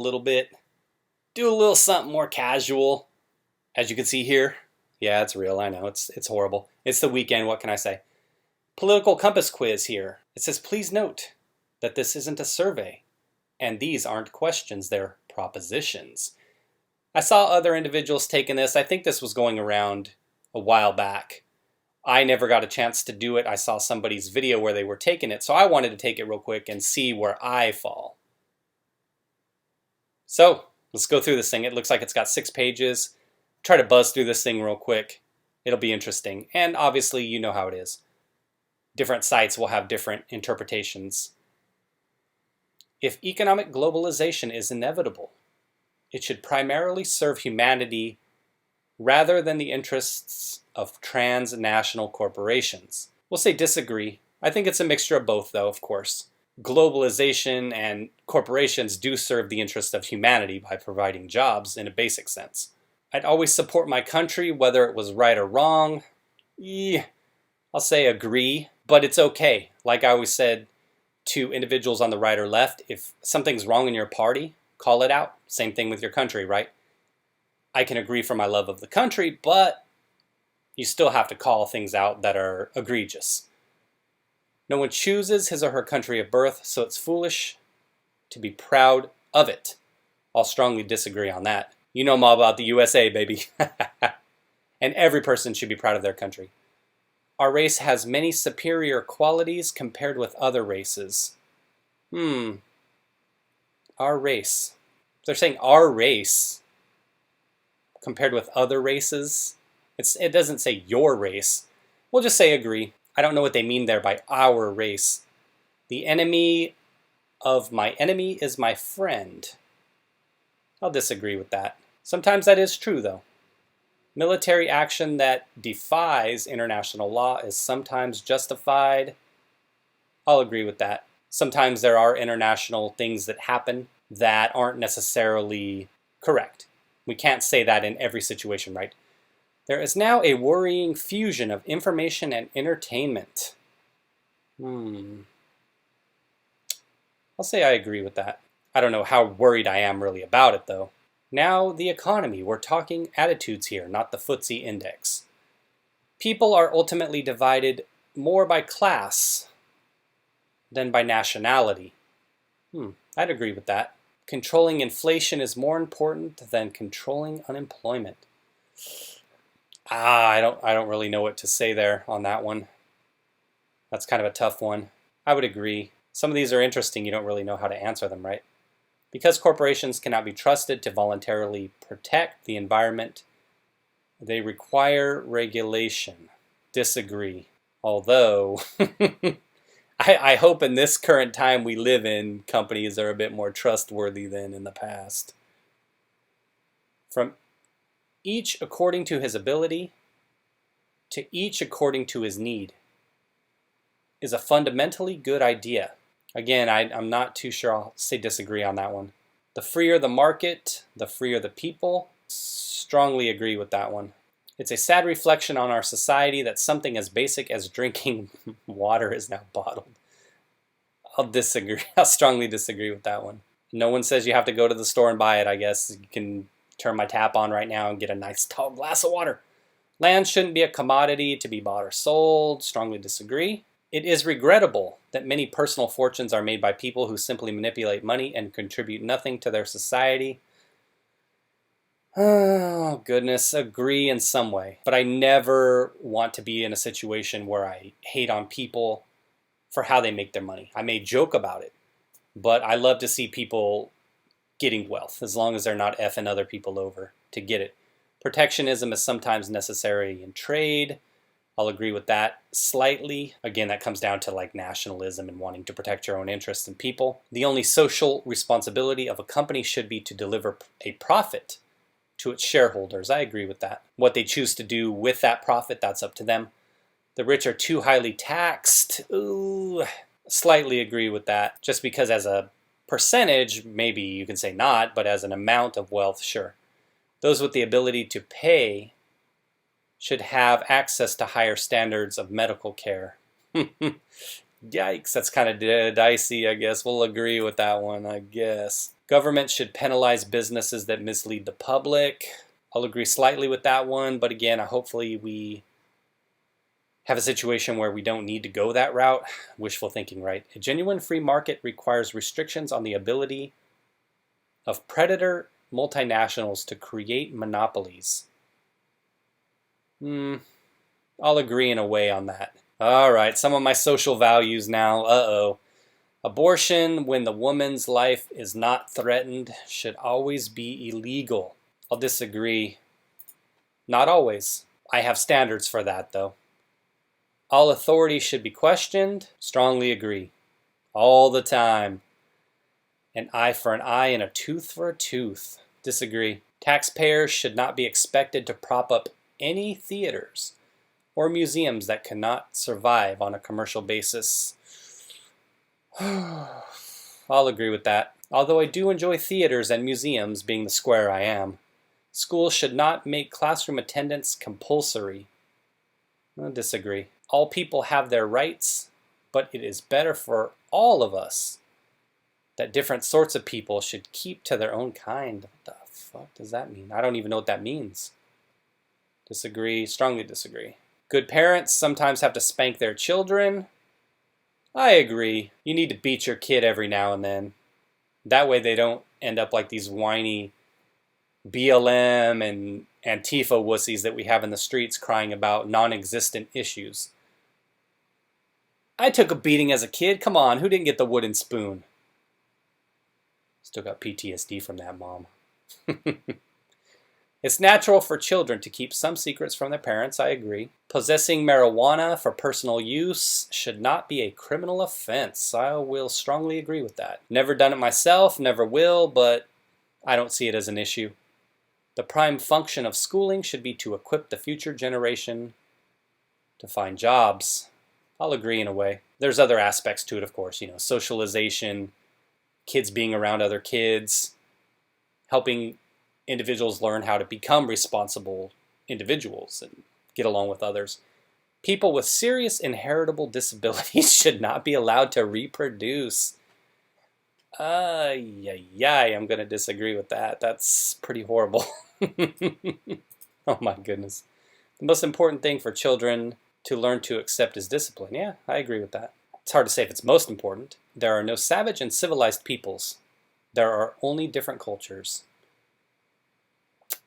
a little bit, do a little something more casual. As you can see here, yeah, it's real, I know, it's horrible. It's the weekend, what can I say? Political compass quiz here. It says, please note that this isn't a survey, and these aren't questions, they're propositions. I saw other individuals taking this. I think this was going around a while back. I never got a chance to do it. I saw somebody's video where they were taking it, so I wanted to take it real quick and see where I fall. So, let's go through this thing. It looks like it's got 6 pages. Try to buzz through this thing real quick. It'll be interesting. And obviously, you know how it is. Different sites will have different interpretations. If economic globalization is inevitable, it should primarily serve humanity rather than the interests of transnational corporations. We'll say disagree. I think it's a mixture of both, though, of course. Globalization and corporations do serve the interests of humanity by providing jobs in a basic sense. I'd always support my country, whether it was right or wrong. I'll say agree, but it's okay. Like I always said to individuals on the right or left, if something's wrong in your party, call it out. Same thing with your country, right? I can agree for my love of the country, but you still have to call things out that are egregious. No one chooses his or her country of birth, so it's foolish to be proud of it. I'll strongly disagree on that. You know more about the USA, baby. And every person should be proud of their country. Our race has many superior qualities compared with other races. Our race. They're saying our race compared with other races. It doesn't say your race. We'll just say agree. I don't know what they mean there by our race. The enemy of my enemy is my friend. I'll disagree with that. Sometimes that is true, though. Military action that defies international law is sometimes justified. I'll agree with that. Sometimes there are international things that happen that aren't necessarily correct. We can't say that in every situation, right? There is now a worrying fusion of information and entertainment. I'll say I agree with that. I don't know how worried I am really about it, though. Now, the economy. We're talking attitudes here, not the FTSE index. People are ultimately divided more by class than by nationality. I'd agree with that. Controlling inflation is more important than controlling unemployment. I don't really know what to say there on that one. That's kind of a tough one. I would agree. Some of these are interesting. You don't really know how to answer them, right? Because corporations cannot be trusted to voluntarily protect the environment, they require regulation. Disagree. Although, I hope in this current time we live in, companies are a bit more trustworthy than in the past. From each according to his ability to each according to his need is a fundamentally good idea. Again, I'm not too sure. I'll say disagree on that one. The freer the market, the freer the people. Strongly agree with that one. It's a sad reflection on our society that something as basic as drinking water is now bottled. I'll disagree. I'll strongly disagree with that one. No one says you have to go to the store and buy it, I guess. You can turn my tap on right now and get a nice tall glass of water. Land shouldn't be a commodity to be bought or sold. Strongly disagree. It is regrettable that many personal fortunes are made by people who simply manipulate money and contribute nothing to their society. Oh, goodness, agree in some way. But I never want to be in a situation where I hate on people for how they make their money. I may joke about it, but I love to see people getting wealth, as long as they're not effing other people over to get it. Protectionism is sometimes necessary in trade. I'll agree with that slightly. Again, that comes down to like nationalism and wanting to protect your own interests and people. The only social responsibility of a company should be to deliver a profit to its shareholders. I agree with that. What they choose to do with that profit, that's up to them. The rich are too highly taxed. Ooh, slightly agree with that. Just because as a percentage, maybe you can say not, but as an amount of wealth, sure. Those with the ability to pay should have access to higher standards of medical care. Yikes, that's kind of dicey, I guess. We'll agree with that one, I guess. Government should penalize businesses that mislead the public. I'll agree slightly with that one, but again, hopefully we have a situation where we don't need to go that route. Wishful thinking, right? A genuine free market requires restrictions on the ability of predator multinationals to create monopolies. I'll agree in a way on that. All right, some of my social values now. Abortion, when the woman's life is not threatened, should always be illegal. I'll disagree. Not always. I have standards for that, though. All authority should be questioned. Strongly agree. All the time. An eye for an eye and a tooth for a tooth. Disagree. Taxpayers should not be expected to prop up any theaters or museums that cannot survive on a commercial basis. I'll agree with that. Although I do enjoy theaters and museums, being the square I am. Schools should not make classroom attendance compulsory. I disagree. All people have their rights, but it is better for all of us that different sorts of people should keep to their own kind. What the fuck does that mean? I don't even know what that means. Disagree. Strongly disagree. Good parents sometimes have to spank their children. I agree. You need to beat your kid every now and then. That way they don't end up like these whiny BLM and Antifa wussies that we have in the streets crying about non-existent issues. I took a beating as a kid. Come on, who didn't get the wooden spoon? Still got PTSD from that, Mom. It's natural for children to keep some secrets from their parents, I agree. Possessing marijuana for personal use should not be a criminal offense. I will strongly agree with that. Never done it myself, never will, but I don't see it as an issue. The prime function of schooling should be to equip the future generation to find jobs. I'll agree in a way. There's other aspects to it, of course, socialization, kids being around other kids, helping individuals learn how to become responsible individuals and get along with others. People with serious inheritable disabilities should not be allowed to reproduce. I'm going to disagree with that. That's pretty horrible. Oh my goodness. The most important thing for children to learn to accept is discipline. Yeah, I agree with that. It's hard to say if it's most important. There are no savage and civilized peoples. There are only different cultures.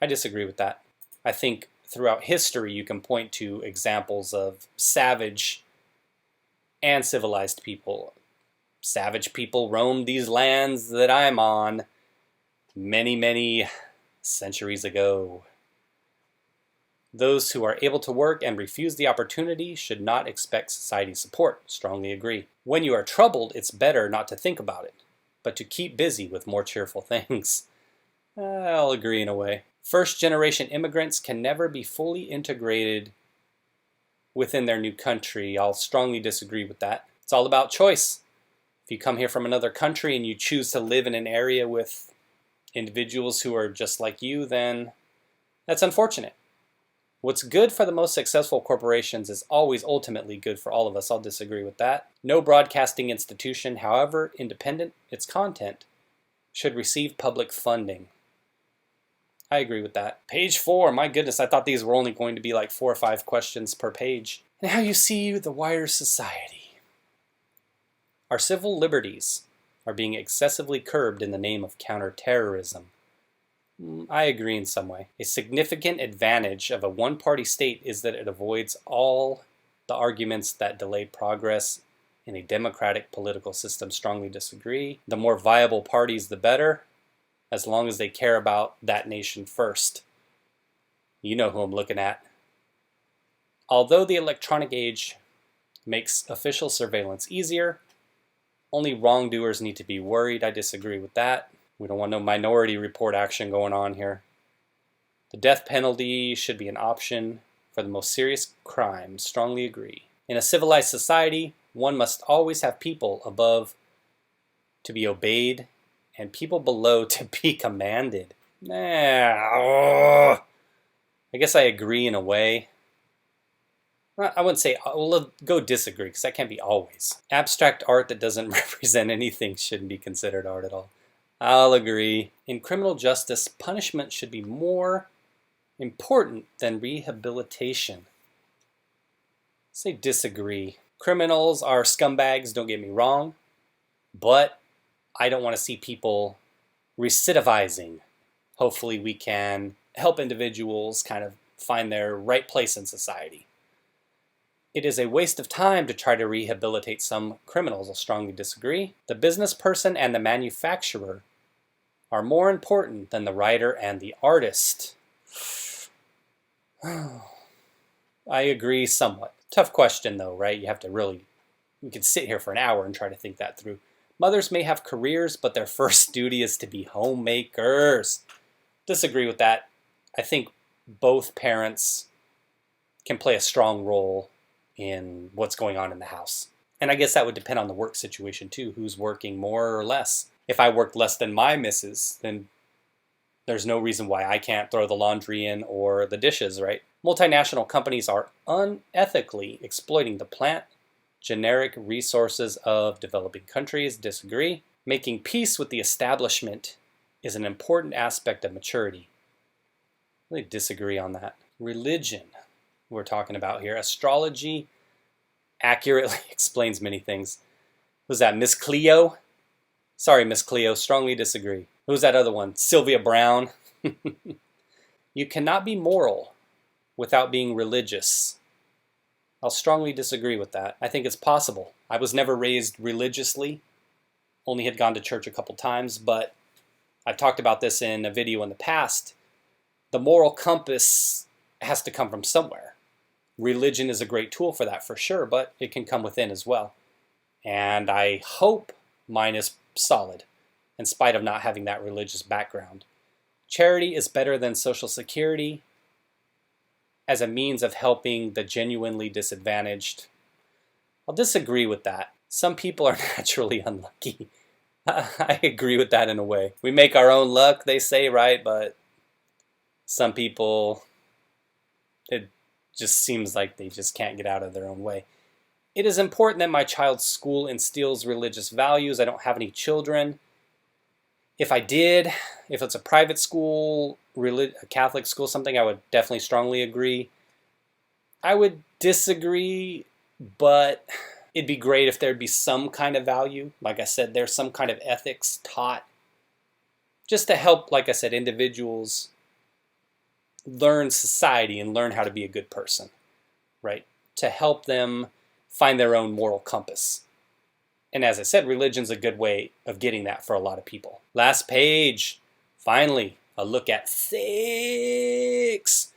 I disagree with that. I think throughout history you can point to examples of savage and civilized people. Savage people roamed these lands that I'm on many, many centuries ago. Those who are able to work and refuse the opportunity should not expect society's support. Strongly agree. When you are troubled, it's better not to think about it, but to keep busy with more cheerful things. I'll agree in a way. First-generation immigrants can never be fully integrated within their new country. I'll strongly disagree with that. It's all about choice. If you come here from another country and you choose to live in an area with individuals who are just like you, then that's unfortunate. What's good for the most successful corporations is always ultimately good for all of us. I'll disagree with that. No broadcasting institution, however independent its content, should receive public funding. I agree with that. Page 4, my goodness, I thought these were only going to be like 4 or 5 questions per page. Now you see the wider society. Our civil liberties are being excessively curbed in the name of counterterrorism. I agree in some way. A significant advantage of a one-party state is that it avoids all the arguments that delay progress in a democratic political system. Strongly disagree. The more viable parties, the better, as long as they care about that nation first. You know who I'm looking at. Although the electronic age makes official surveillance easier, only wrongdoers need to be worried. I disagree with that. We don't want no Minority Report action going on here. The death penalty should be an option for the most serious crimes. Strongly agree. In a civilized society, one must always have people above to be obeyed and people below to be commanded. I guess I agree in a way. I wouldn't say, we'll go disagree, because that can't be always. Abstract art that doesn't represent anything shouldn't be considered art at all. I'll agree. In criminal justice, punishment should be more important than rehabilitation. Say disagree. Criminals are scumbags, don't get me wrong, but I don't want to see people recidivizing. Hopefully we can help individuals kind of find their right place in society. It is a waste of time to try to rehabilitate some criminals. I'll strongly disagree. The business person and the manufacturer are more important than the writer and the artist. I agree somewhat. Tough question though, right? You have to really, you can sit here for an hour and try to think that through. Mothers may have careers, but their first duty is to be homemakers. Disagree with that. I think both parents can play a strong role in what's going on in the house. And I guess that would depend on the work situation too, who's working more or less. If I work less than my missus, then there's no reason why I can't throw the laundry in or the dishes, right? Multinational companies are unethically exploiting the plant generic resources of developing countries. Disagree. Making peace with the establishment is an important aspect of maturity. Really disagree on that. Religion, we're talking about here. Astrology accurately explains many things. Who's that, Miss Cleo? Sorry, Miss Cleo, strongly disagree. Who's that other one? Sylvia Brown? You cannot be moral without being religious. I'll strongly disagree with that. I think it's possible. I was never raised religiously, only had gone to church a couple times, but I've talked about this in a video in the past. The moral compass has to come from somewhere. Religion is a great tool for that for sure, but it can come within as well. And I hope mine is solid, in spite of not having that religious background. Charity is better than Social Security as a means of helping the genuinely disadvantaged. I'll disagree with that. Some people are naturally unlucky. I agree with that in a way. We make our own luck, they say, right? But some people, it just seems like they just can't get out of their own way. It is important that my child's school instills religious values. I don't have any children. If I did, if it's a private school, a Catholic school, something, I would definitely strongly agree. I would disagree, but it'd be great if there'd be some kind of value. Like I said, there's some kind of ethics taught just to help, like I said, individuals learn society and learn how to be a good person, right? To help them find their own moral compass. And as I said, religion's a good way of getting that for a lot of people. Last page. Finally, a look at sex.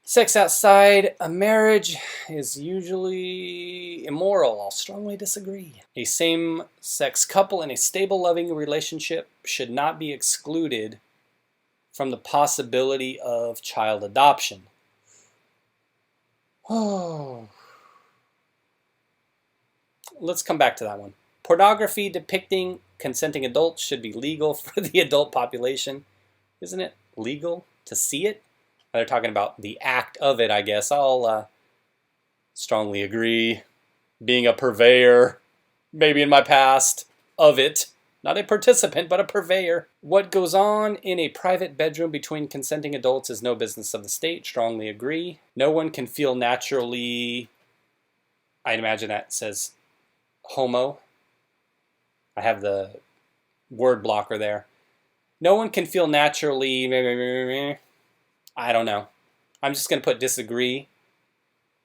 Sex outside a marriage is usually immoral. I'll strongly disagree. A same-sex couple in a stable, loving relationship should not be excluded from the possibility of child adoption. Oh. Let's come back to that one. Pornography depicting consenting adults should be legal for the adult population. Isn't it legal to see it? They're talking about the act of it, I guess. I'll strongly agree. Being a purveyor, maybe in my past, of it. Not a participant, but a purveyor. What goes on in a private bedroom between consenting adults is no business of the state. Strongly agree. No one can feel naturally, I'd imagine that says homo. I have the word blocker there. No one can feel naturally, I don't know. I'm just going to put disagree.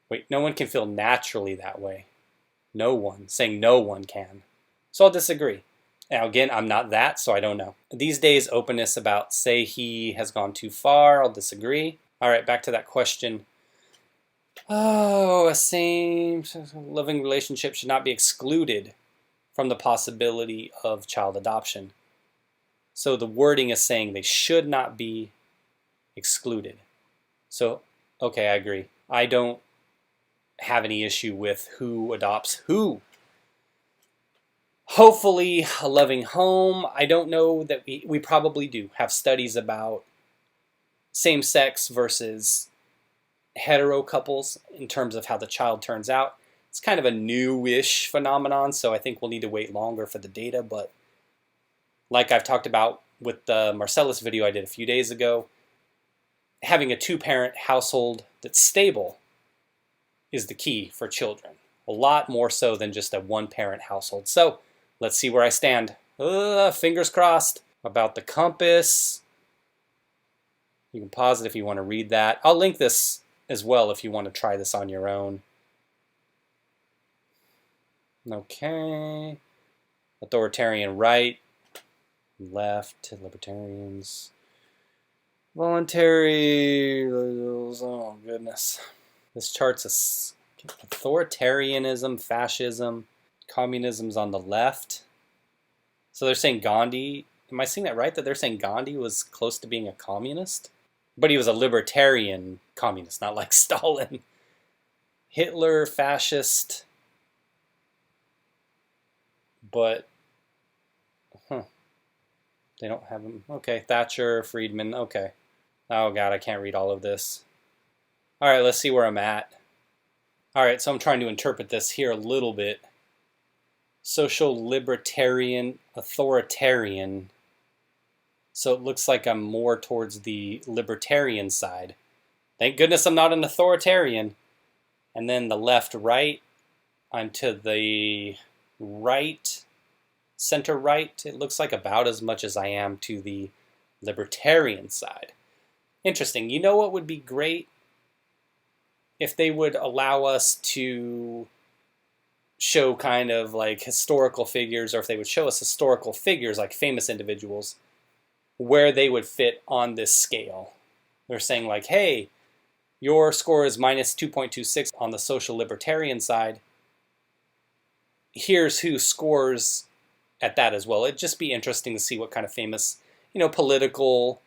Wait, no one can feel naturally that way. No one, saying no one can. So I'll disagree. Now again, I'm not that, so I don't know. These days, openness about say he has gone too far, I'll disagree. All right, back to that question. Oh, a same loving relationship should not be excluded from the possibility of child adoption. So the wording is saying they should not be excluded. So, okay, I agree. I don't have any issue with who adopts who. Hopefully, a loving home. I don't know that we probably do have studies about same-sex versus hetero couples in terms of how the child turns out. It's kind of a newish phenomenon, so I think we'll need to wait longer for the data, but Like I've talked about with the Marcellus video I did a few days ago, having a two-parent household that's stable is the key for children. A lot more so than just a one-parent household. So let's see where I stand. Fingers crossed. About the compass. You can pause it if you want to read that. I'll link this as well if you want to try this on your own. Okay. Authoritarian right. Left. Libertarians. Voluntary. Oh, goodness. This chart's authoritarianism, fascism, communism's on the left. So they're saying Gandhi. Am I saying that right? That they're saying Gandhi was close to being a communist? But he was a libertarian communist, not like Stalin. Hitler, fascist. But, they don't have him. Okay, Thatcher, Friedman, okay. Oh God, I can't read all of this. All right, let's see where I'm at. All right, so I'm trying to interpret this here a little bit. Social libertarian, authoritarian. So it looks like I'm more towards the libertarian side. Thank goodness I'm not an authoritarian. And then the left, right, I'm to the right, center right. It looks like about as much as I am to the libertarian side. Interesting. You know what would be great? If they would allow us to show kind of like historical figures, or if they would show us historical figures like famous individuals, where they would fit on this scale. They're saying like, hey, your score is minus 2.26 on the social libertarian side. Here's who scores at that as well. It'd just be interesting to see what kind of famous, political,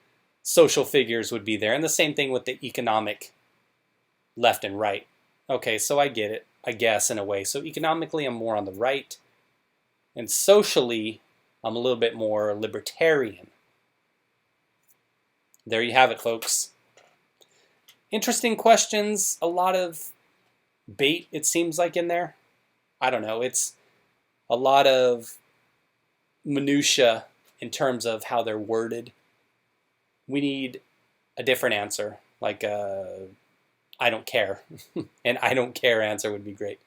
social figures would be there. And the same thing with the economic left and right. Okay, so I get it, I guess, in a way. So economically, I'm more on the right. And socially, I'm a little bit more libertarian. There you have it, folks. Interesting questions. A lot of bait, it seems like, in there. I don't know. It's a lot of minutia in terms of how they're worded. We need a different answer, like I don't care. An I don't care answer would be great.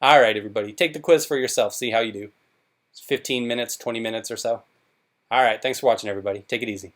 All right, everybody. Take the quiz for yourself. See how you do. It's 15 minutes, 20 minutes or so. All right. Thanks for watching, everybody. Take it easy.